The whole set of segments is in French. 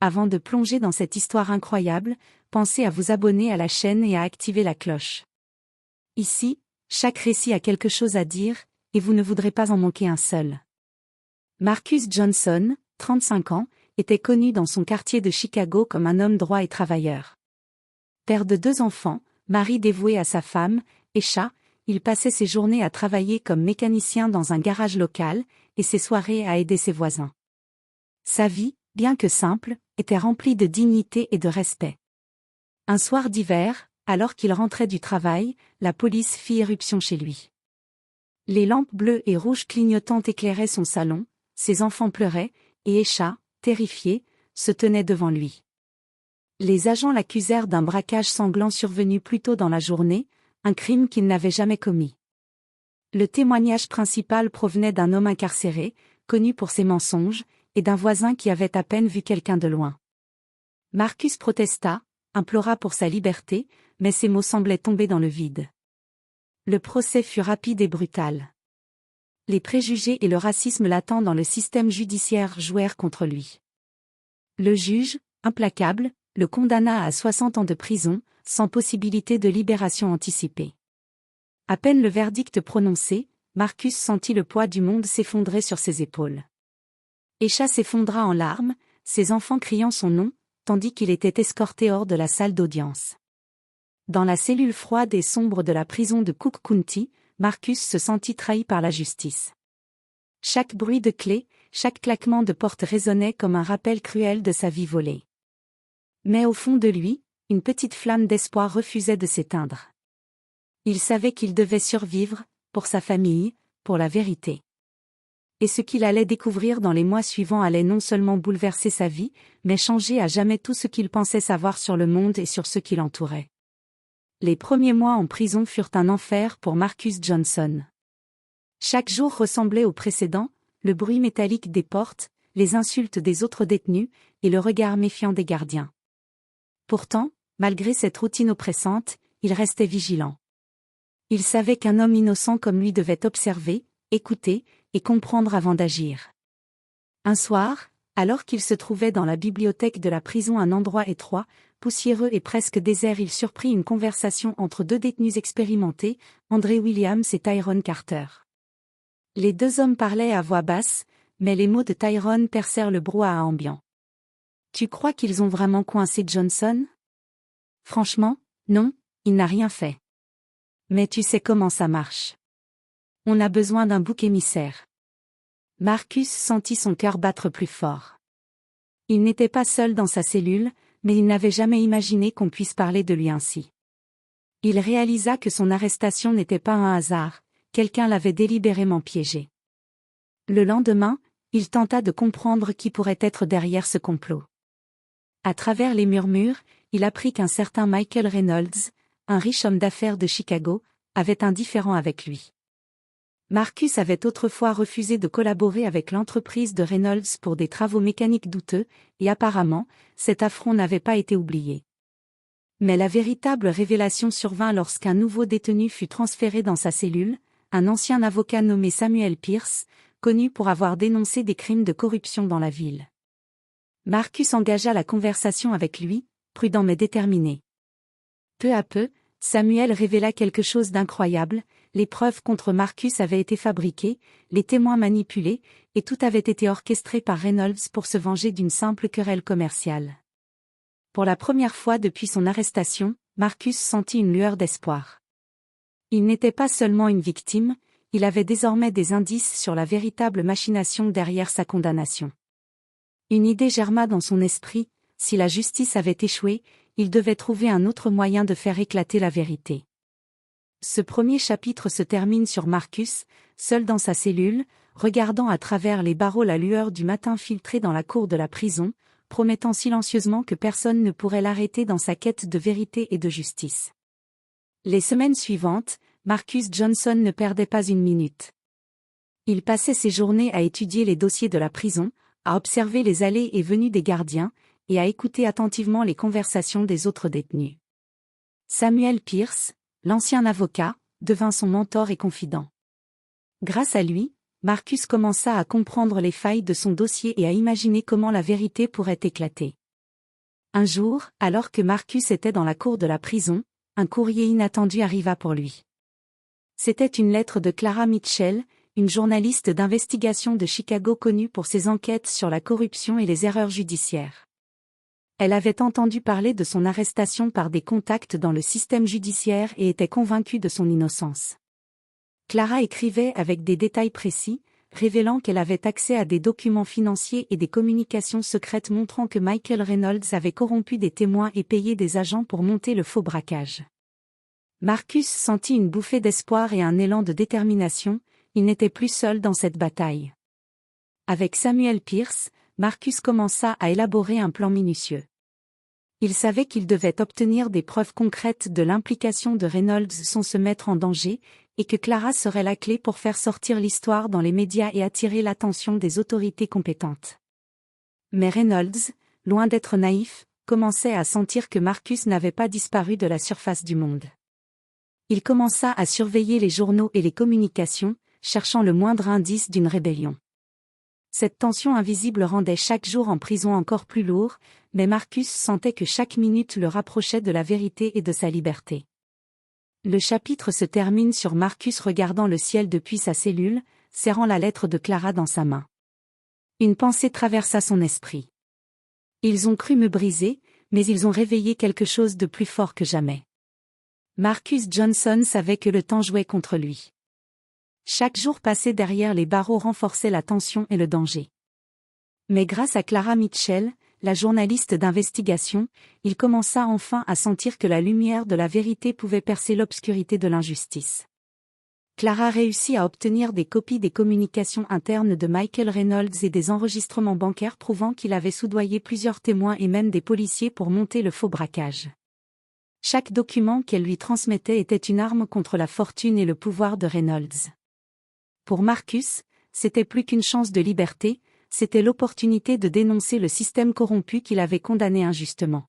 Avant de plonger dans cette histoire incroyable, pensez à vous abonner à la chaîne et à activer la cloche. Ici, chaque récit a quelque chose à dire, et vous ne voudrez pas en manquer un seul. Marcus Johnson, 35 ans, était connu dans son quartier de Chicago comme un homme droit et travailleur. Père de 2 enfants, mari dévoué à sa femme, Esha, il passait ses journées à travailler comme mécanicien dans un garage local, et ses soirées à aider ses voisins. Sa vie, bien que simple, était remplie de dignité et de respect. Un soir d'hiver, alors qu'il rentrait du travail, la police fit éruption chez lui. Les lampes bleues et rouges clignotantes éclairaient son salon, ses enfants pleuraient, et Esha, terrifié, se tenait devant lui. Les agents l'accusèrent d'un braquage sanglant survenu plus tôt dans la journée, un crime qu'il n'avait jamais commis. Le témoignage principal provenait d'un homme incarcéré, connu pour ses mensonges, et d'un voisin qui avait à peine vu quelqu'un de loin. Marcus protesta, implora pour sa liberté, mais ses mots semblaient tomber dans le vide. Le procès fut rapide et brutal. Les préjugés et le racisme latent dans le système judiciaire jouèrent contre lui. Le juge, implacable, le condamna à 60 ans de prison, sans possibilité de libération anticipée. À peine le verdict prononcé, Marcus sentit le poids du monde s'effondrer sur ses épaules. Esha s'effondra en larmes, ses enfants criant son nom, tandis qu'il était escorté hors de la salle d'audience. Dans la cellule froide et sombre de la prison de Cook County, Marcus se sentit trahi par la justice. Chaque bruit de clé, chaque claquement de porte résonnait comme un rappel cruel de sa vie volée. Mais au fond de lui, une petite flamme d'espoir refusait de s'éteindre. Il savait qu'il devait survivre, pour sa famille, pour la vérité. Et ce qu'il allait découvrir dans les mois suivants allait non seulement bouleverser sa vie, mais changer à jamais tout ce qu'il pensait savoir sur le monde et sur ceux qui l'entouraient. Les premiers mois en prison furent un enfer pour Marcus Johnson. Chaque jour ressemblait au précédent, le bruit métallique des portes, les insultes des autres détenus, et le regard méfiant des gardiens. Pourtant, malgré cette routine oppressante, il restait vigilant. Il savait qu'un homme innocent comme lui devait observer, écouter, et comprendre avant d'agir. Un soir, alors qu'il se trouvait dans la bibliothèque de la prison, un endroit étroit, poussiéreux et presque désert, il surprit une conversation entre 2 détenus expérimentés, André Williams et Tyrone Carter. Les 2 hommes parlaient à voix basse, mais les mots de Tyrone percèrent le brouhaha ambiant. « Tu crois qu'ils ont vraiment coincé Johnson ? » ?»« Franchement, non, il n'a rien fait. Mais tu sais comment ça marche. On a besoin d'un bouc émissaire. » Marcus sentit son cœur battre plus fort. Il n'était pas seul dans sa cellule, mais il n'avait jamais imaginé qu'on puisse parler de lui ainsi. Il réalisa que son arrestation n'était pas un hasard, quelqu'un l'avait délibérément piégé. Le lendemain, il tenta de comprendre qui pourrait être derrière ce complot. À travers les murmures, il apprit qu'un certain Michael Reynolds, un riche homme d'affaires de Chicago, avait un différend avec lui. Marcus avait autrefois refusé de collaborer avec l'entreprise de Reynolds pour des travaux mécaniques douteux, et apparemment, cet affront n'avait pas été oublié. Mais la véritable révélation survint lorsqu'un nouveau détenu fut transféré dans sa cellule, un ancien avocat nommé Samuel Pierce, connu pour avoir dénoncé des crimes de corruption dans la ville. Marcus engagea la conversation avec lui, prudent mais déterminé. Peu à peu, Samuel révéla quelque chose d'incroyable, les preuves contre Marcus avaient été fabriquées, les témoins manipulés, et tout avait été orchestré par Reynolds pour se venger d'une simple querelle commerciale. Pour la première fois depuis son arrestation, Marcus sentit une lueur d'espoir. Il n'était pas seulement une victime, il avait désormais des indices sur la véritable machination derrière sa condamnation. Une idée germa dans son esprit, si la justice avait échoué, il devait trouver un autre moyen de faire éclater la vérité. Ce premier chapitre se termine sur Marcus, seul dans sa cellule, regardant à travers les barreaux la lueur du matin filtrée dans la cour de la prison, promettant silencieusement que personne ne pourrait l'arrêter dans sa quête de vérité et de justice. Les semaines suivantes, Marcus Johnson ne perdait pas une minute. Il passait ses journées à étudier les dossiers de la prison, à observer les allées et venues des gardiens, et à écouter attentivement les conversations des autres détenus. Samuel Pierce, l'ancien avocat, devint son mentor et confident. Grâce à lui, Marcus commença à comprendre les failles de son dossier et à imaginer comment la vérité pourrait éclater. Un jour, alors que Marcus était dans la cour de la prison, un courrier inattendu arriva pour lui. C'était une lettre de Clara Mitchell, une journaliste d'investigation de Chicago connue pour ses enquêtes sur la corruption et les erreurs judiciaires. Elle avait entendu parler de son arrestation par des contacts dans le système judiciaire et était convaincue de son innocence. Clara écrivait avec des détails précis, révélant qu'elle avait accès à des documents financiers et des communications secrètes montrant que Michael Reynolds avait corrompu des témoins et payé des agents pour monter le faux braquage. Marcus sentit une bouffée d'espoir et un élan de détermination, il n'était plus seul dans cette bataille. Avec Samuel Pierce, Marcus commença à élaborer un plan minutieux. Il savait qu'il devait obtenir des preuves concrètes de l'implication de Reynolds sans se mettre en danger, et que Clara serait la clé pour faire sortir l'histoire dans les médias et attirer l'attention des autorités compétentes. Mais Reynolds, loin d'être naïf, commençait à sentir que Marcus n'avait pas disparu de la surface du monde. Il commença à surveiller les journaux et les communications, cherchant le moindre indice d'une rébellion. Cette tension invisible rendait chaque jour en prison encore plus lourd, mais Marcus sentait que chaque minute le rapprochait de la vérité et de sa liberté. Le chapitre se termine sur Marcus regardant le ciel depuis sa cellule, serrant la lettre de Clara dans sa main. Une pensée traversa son esprit. Ils ont cru me briser, mais ils ont réveillé quelque chose de plus fort que jamais. Marcus Johnson savait que le temps jouait contre lui. Chaque jour passé derrière les barreaux renforçait la tension et le danger. Mais grâce à Clara Mitchell, la journaliste d'investigation, il commença enfin à sentir que la lumière de la vérité pouvait percer l'obscurité de l'injustice. Clara réussit à obtenir des copies des communications internes de Michael Reynolds et des enregistrements bancaires prouvant qu'il avait soudoyé plusieurs témoins et même des policiers pour monter le faux braquage. Chaque document qu'elle lui transmettait était une arme contre la fortune et le pouvoir de Reynolds. Pour Marcus, c'était plus qu'une chance de liberté, c'était l'opportunité de dénoncer le système corrompu qu'il avait condamné injustement.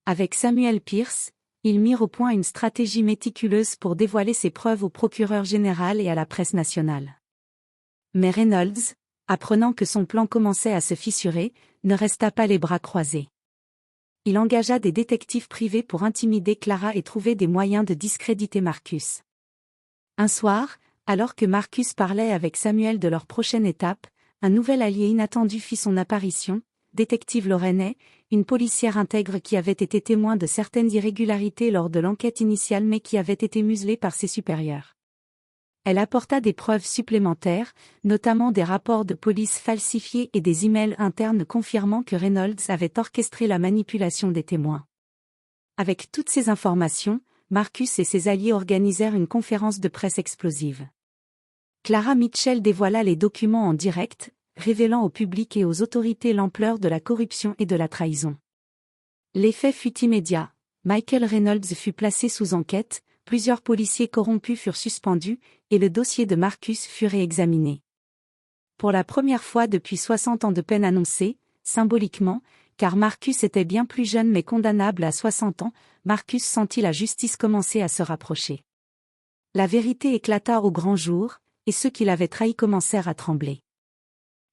Avec Samuel Pierce, ils mirent au point une stratégie méticuleuse pour dévoiler ses preuves au procureur général et à la presse nationale. Mais Reynolds, apprenant que son plan commençait à se fissurer, ne resta pas les bras croisés. Il engagea des détectives privés pour intimider Clara et trouver des moyens de discréditer Marcus. Un soir, alors que Marcus parlait avec Samuel de leur prochaine étape, un nouvel allié inattendu fit son apparition, détective Lorraine, une policière intègre qui avait été témoin de certaines irrégularités lors de l'enquête initiale mais qui avait été muselée par ses supérieurs. Elle apporta des preuves supplémentaires, notamment des rapports de police falsifiés et des emails internes confirmant que Reynolds avait orchestré la manipulation des témoins. Avec toutes ces informations, Marcus et ses alliés organisèrent une conférence de presse explosive. Clara Mitchell dévoila les documents en direct, révélant au public et aux autorités l'ampleur de la corruption et de la trahison. L'effet fut immédiat, Michael Reynolds fut placé sous enquête, plusieurs policiers corrompus furent suspendus, et le dossier de Marcus fut réexaminé. Pour la première fois depuis 60 ans de peine annoncée, symboliquement, car Marcus était bien plus jeune mais condamnable à 60 ans, Marcus sentit la justice commencer à se rapprocher. La vérité éclata au grand jour, et ceux qui l'avaient trahi commencèrent à trembler.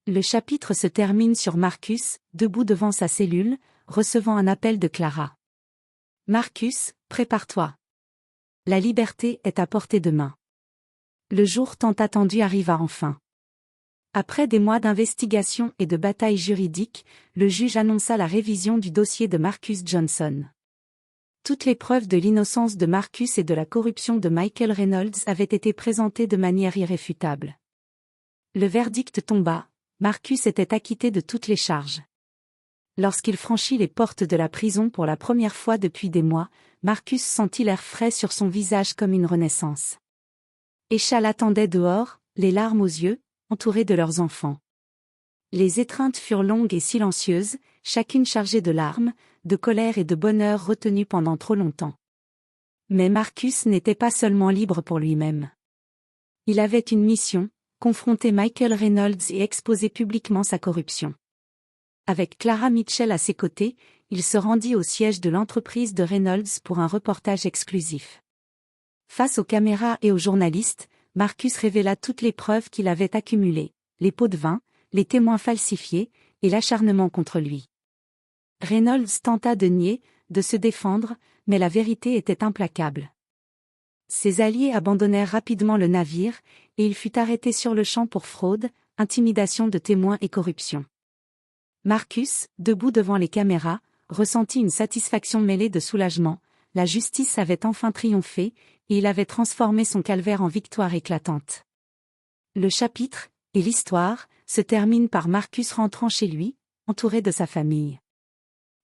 Le chapitre se termine sur Marcus, debout devant sa cellule, recevant un appel de Clara. « Marcus, prépare-toi. La liberté est à portée de main. » Le jour tant attendu arriva enfin. Après des mois d'investigation et de batailles juridiques, le juge annonça la révision du dossier de Marcus Johnson. Toutes les preuves de l'innocence de Marcus et de la corruption de Michael Reynolds avaient été présentées de manière irréfutable. Le verdict tomba, Marcus était acquitté de toutes les charges. Lorsqu'il franchit les portes de la prison pour la première fois depuis des mois, Marcus sentit l'air frais sur son visage comme une renaissance. Écha l'attendait dehors, les larmes aux yeux, entourés de leurs enfants. Les étreintes furent longues et silencieuses, chacune chargée de larmes, de colère et de bonheur retenues pendant trop longtemps. Mais Marcus n'était pas seulement libre pour lui-même. Il avait une mission, confronter Michael Reynolds et exposer publiquement sa corruption. Avec Clara Mitchell à ses côtés, il se rendit au siège de l'entreprise de Reynolds pour un reportage exclusif. Face aux caméras et aux journalistes, Marcus révéla toutes les preuves qu'il avait accumulées, les pots de vin, les témoins falsifiés, et l'acharnement contre lui. Reynolds tenta de nier, de se défendre, mais la vérité était implacable. Ses alliés abandonnèrent rapidement le navire, et il fut arrêté sur le champ pour fraude, intimidation de témoins et corruption. Marcus, debout devant les caméras, ressentit une satisfaction mêlée de soulagement. La justice avait enfin triomphé, et il avait transformé son calvaire en victoire éclatante. Le chapitre, et l'histoire, se termine par Marcus rentrant chez lui, entouré de sa famille.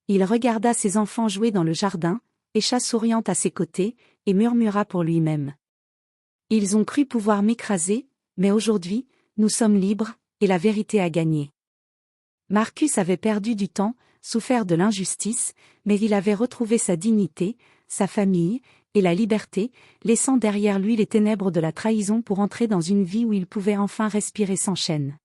Il regarda ses enfants jouer dans le jardin, Aisha souriante à ses côtés, et murmura pour lui-même. Ils ont cru pouvoir m'écraser, mais aujourd'hui, nous sommes libres, et la vérité a gagné. Marcus avait perdu du temps, souffert de l'injustice, mais il avait retrouvé sa dignité, sa famille, et la liberté, laissant derrière lui les ténèbres de la trahison pour entrer dans une vie où il pouvait enfin respirer sans chaîne.